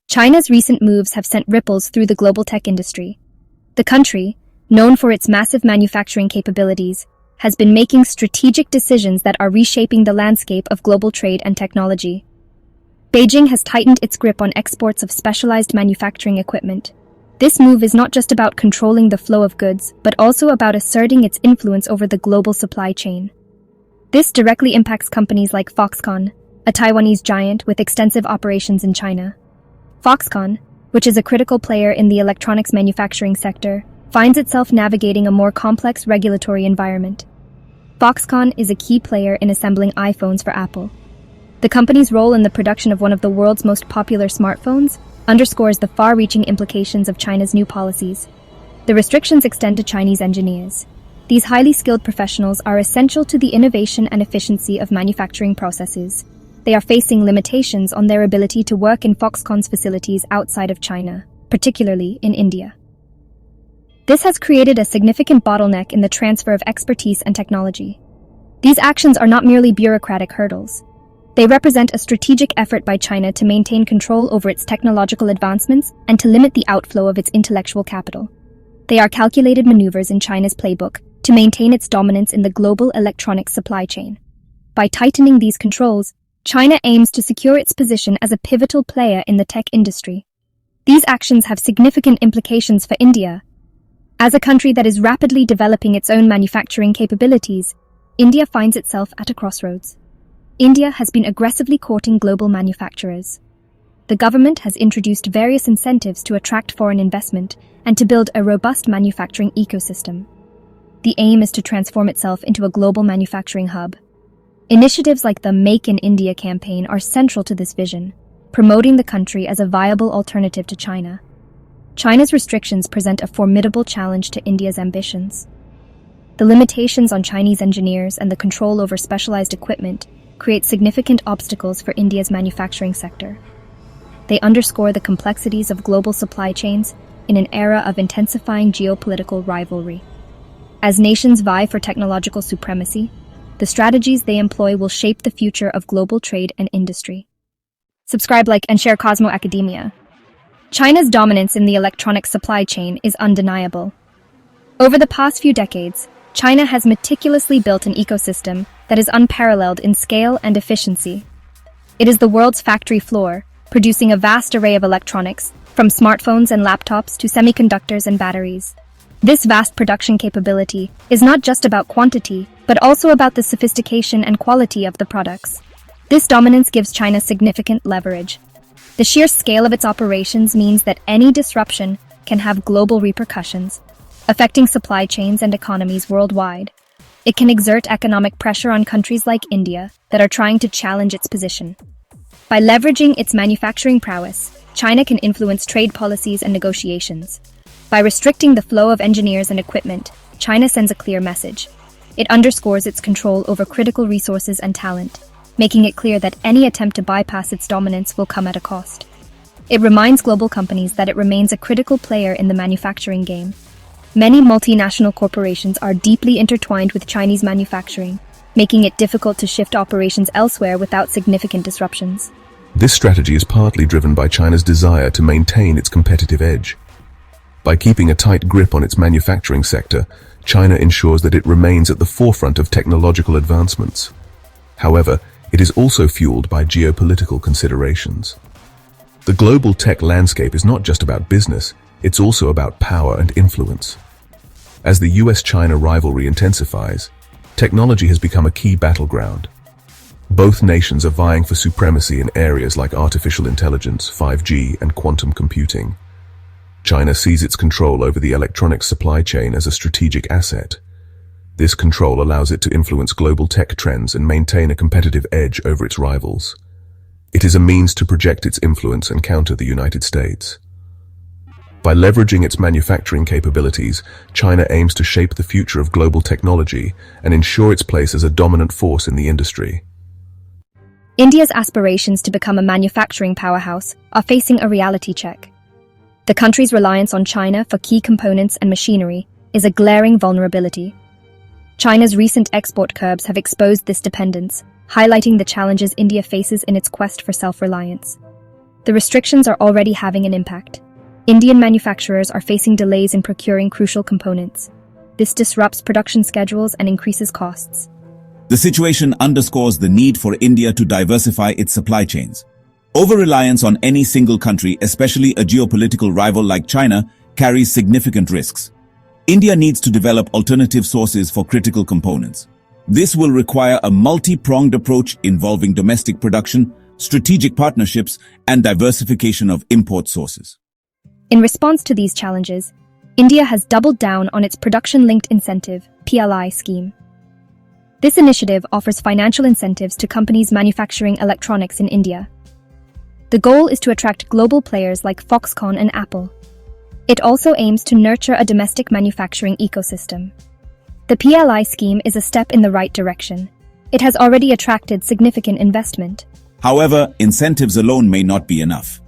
China's recent moves have sent ripples through the global tech industry. The country, known for its massive manufacturing capabilities, has been making strategic decisions that are reshaping the landscape of global trade and technology. Beijing has tightened its grip on exports of specialized manufacturing equipment. This move is not just about controlling the flow of goods, but also about asserting its influence over the global supply chain. This directly impacts companies like Foxconn, a Taiwanese giant with extensive operations in China. Foxconn, which is a critical player in the electronics manufacturing sector, finds itself navigating a more complex regulatory environment. Foxconn is a key player in assembling iPhones for Apple. The company's role in the production of one of the world's most popular smartphones underscores the far-reaching implications of China's new policies. The restrictions extend to Chinese engineers. These highly skilled professionals are essential to the innovation and efficiency of manufacturing processes. They are facing limitations on their ability to work in Foxconn's facilities outside of China, particularly in India. This has created a significant bottleneck in the transfer of expertise and technology. These actions are not merely bureaucratic hurdles. They represent a strategic effort by China to maintain control over its technological advancements and to limit the outflow of its intellectual capital. They are calculated maneuvers in China's playbook to maintain its dominance in the global electronics supply chain. By tightening these controls, China aims to secure its position as a pivotal player in the tech industry. These actions have significant implications for India. As a country that is rapidly developing its own manufacturing capabilities, India finds itself at a crossroads. India has been aggressively courting global manufacturers. The government has introduced various incentives to attract foreign investment and to build a robust manufacturing ecosystem. The aim is to transform itself into a global manufacturing hub. Initiatives like the Make in India campaign are central to this vision, promoting the country as a viable alternative to China. China's restrictions present a formidable challenge to India's ambitions. The limitations on Chinese engineers and the control over specialized equipment create significant obstacles for India's manufacturing sector. They underscore the complexities of global supply chains in an era of intensifying geopolitical rivalry. As nations vie for technological supremacy, the strategies they employ will shape the future of global trade and industry. Subscribe, like, and share Cosmo Academia. China's dominance in the electronics supply chain is undeniable. Over the past few decades, China has meticulously built an ecosystem that is unparalleled in scale and efficiency. It is the world's factory floor, producing a vast array of electronics, from smartphones and laptops to semiconductors and batteries. This vast production capability is not just about quantity, but also about the sophistication and quality of the products. This dominance gives China significant leverage. The sheer scale of its operations means that any disruption can have global repercussions, affecting supply chains and economies worldwide. It can exert economic pressure on countries like India that are trying to challenge its position. By leveraging its manufacturing prowess, China can influence trade policies and negotiations. By restricting the flow of engineers and equipment, China sends a clear message. It underscores its control over critical resources and talent, making it clear that any attempt to bypass its dominance will come at a cost. It reminds global companies that it remains a critical player in the manufacturing game. Many multinational corporations are deeply intertwined with Chinese manufacturing, making it difficult to shift operations elsewhere without significant disruptions. This strategy is partly driven by China's desire to maintain its competitive edge. By keeping a tight grip on its manufacturing sector, China ensures that it remains at the forefront of technological advancements. However, it is also fueled by geopolitical considerations. The global tech landscape is not just about business, it's also about power and influence. As the US-China rivalry intensifies, technology has become a key battleground. Both nations are vying for supremacy in areas like artificial intelligence, 5G, and quantum computing. China sees its control over the electronics supply chain as a strategic asset. This control allows it to influence global tech trends and maintain a competitive edge over its rivals. It is a means to project its influence and counter the United States. By leveraging its manufacturing capabilities, China aims to shape the future of global technology and ensure its place as a dominant force in the industry. India's aspirations to become a manufacturing powerhouse are facing a reality check. The country's reliance on China for key components and machinery is a glaring vulnerability. China's recent export curbs have exposed this dependence, highlighting the challenges India faces in its quest for self-reliance. The restrictions are already having an impact. Indian manufacturers are facing delays in procuring crucial components. This disrupts production schedules and increases costs. The situation underscores the need for India to diversify its supply chains. Over-reliance on any single country, especially a geopolitical rival like China, carries significant risks. India needs to develop alternative sources for critical components. This will require a multi-pronged approach involving domestic production, strategic partnerships, and diversification of import sources. In response to these challenges, India has doubled down on its Production-Linked Incentive (PLI) scheme. This initiative offers financial incentives to companies manufacturing electronics in India. The goal is to attract global players like Foxconn and Apple. It also aims to nurture a domestic manufacturing ecosystem. The PLI scheme is a step in the right direction. It has already attracted significant investment. However, incentives alone may not be enough.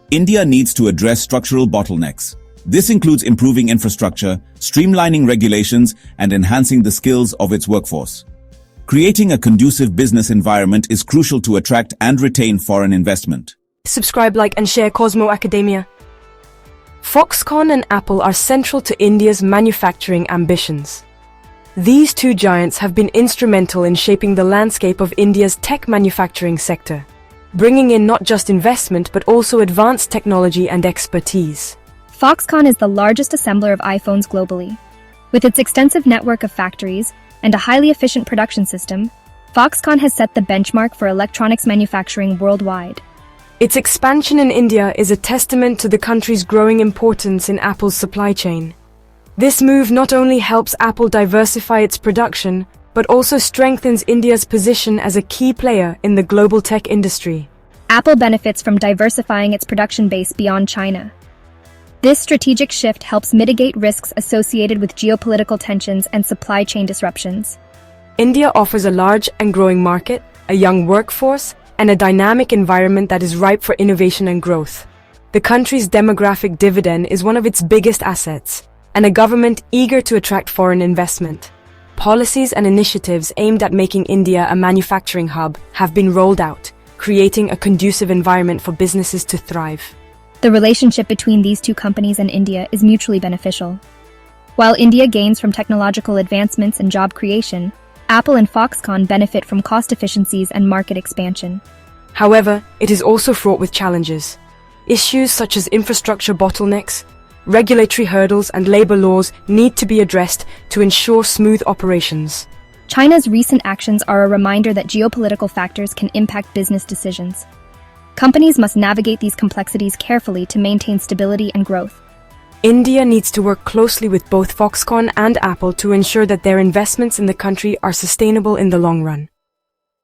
India needs to address structural bottlenecks. This includes improving infrastructure, streamlining regulations, and enhancing the skills of its workforce. Creating a conducive business environment is crucial to attract and retain foreign investment. Subscribe, like, and share Cosmo Academia. Foxconn and Apple are central to India's manufacturing ambitions. These two giants have been instrumental in shaping the landscape of India's tech manufacturing sector, bringing in not just investment but also advanced technology and expertise. Foxconn is the largest assembler of iPhones globally. With its extensive network of factories and a highly efficient production system, Foxconn has set the benchmark for electronics manufacturing worldwide. Its expansion in India is a testament to the country's growing importance in Apple's supply chain. This move not only helps Apple diversify its production, but also strengthens India's position as a key player in the global tech industry. Apple benefits from diversifying its production base beyond China. This strategic shift helps mitigate risks associated with geopolitical tensions and supply chain disruptions. India offers a large and growing market, a young workforce, and a dynamic environment that is ripe for innovation and growth. The country's demographic dividend is one of its biggest assets, and a government eager to attract foreign investment. Policies and initiatives aimed at making India a manufacturing hub have been rolled out, creating a conducive environment for businesses to thrive. The relationship between these two companies and India is mutually beneficial. While India gains from technological advancements and job creation, Apple and Foxconn benefit from cost efficiencies and market expansion. However, it is also fraught with challenges. Issues such as infrastructure bottlenecks, regulatory hurdles, and labor laws need to be addressed to ensure smooth operations. China's recent actions are a reminder that geopolitical factors can impact business decisions. Companies must navigate these complexities carefully to maintain stability and growth. India needs to work closely with both Foxconn and Apple to ensure that their investments in the country are sustainable in the long run.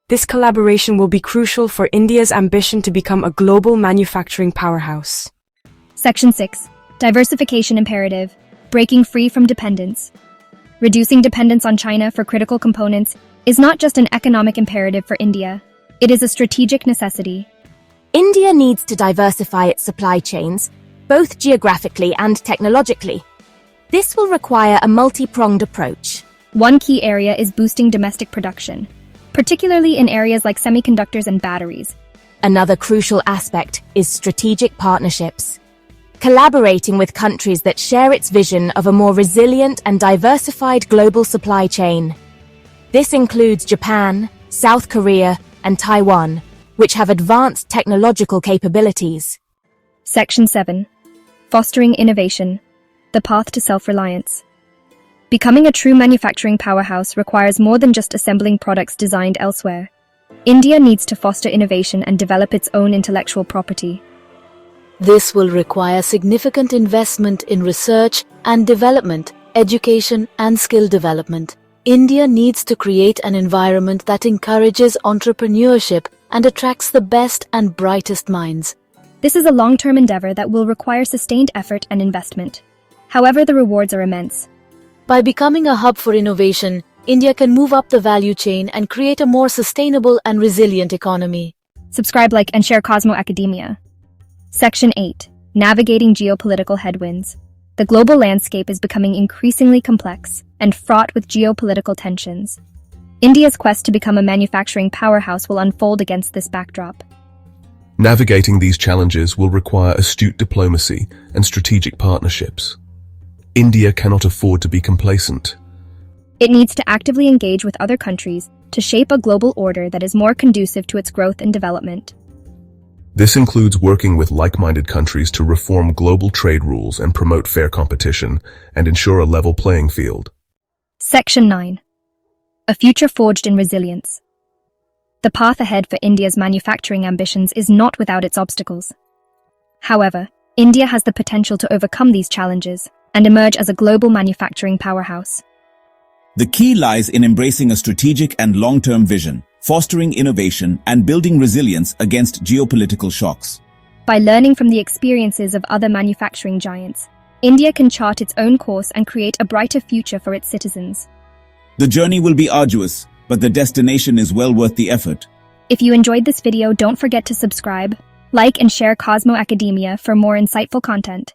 This collaboration will be crucial for India's ambition to become a global manufacturing powerhouse. Section 6. Diversification imperative. Breaking free from dependence. Reducing dependence on China for critical components is not just an economic imperative for India. It is a strategic necessity. India needs to diversify its supply chains, both geographically and technologically. This will require a multi-pronged approach. One key area is boosting domestic production, particularly in areas like semiconductors and batteries. Another crucial aspect is strategic partnerships. Collaborating with countries that share its vision of a more resilient and diversified global supply chain. This includes Japan, South Korea, and Taiwan, which have advanced technological capabilities. Section 7. Fostering innovation. The path to self-reliance. Becoming a true manufacturing powerhouse requires more than just assembling products designed elsewhere. India needs to foster innovation and develop its own intellectual property. This will require significant investment in research and development, education and skill development. India needs to create an environment that encourages entrepreneurship and attracts the best and brightest minds. This is a long-term endeavor that will require sustained effort and investment. However, the rewards are immense. By becoming a hub for innovation, India can move up the value chain and create a more sustainable and resilient economy. Subscribe, like, and share Cosmo Academia. Section 8. Navigating geopolitical headwinds. The global landscape is becoming increasingly complex and fraught with geopolitical tensions. India's quest to become a manufacturing powerhouse will unfold against this backdrop. Navigating these challenges will require astute diplomacy and strategic partnerships. India cannot afford to be complacent. It needs to actively engage with other countries to shape a global order that is more conducive to its growth and development. This includes working with like-minded countries to reform global trade rules and promote fair competition and ensure a level playing field. Section 9. A future forged in resilience. The path ahead for India's manufacturing ambitions is not without its obstacles. However, India has the potential to overcome these challenges and emerge as a global manufacturing powerhouse. The key lies in embracing a strategic and long-term vision, fostering innovation, and building resilience against geopolitical shocks. By learning from the experiences of other manufacturing giants, India can chart its own course and create a brighter future for its citizens. The journey will be arduous, but the destination is well worth the effort. If you enjoyed this video, don't forget to subscribe, like, and share Cosmo Academia for more insightful content.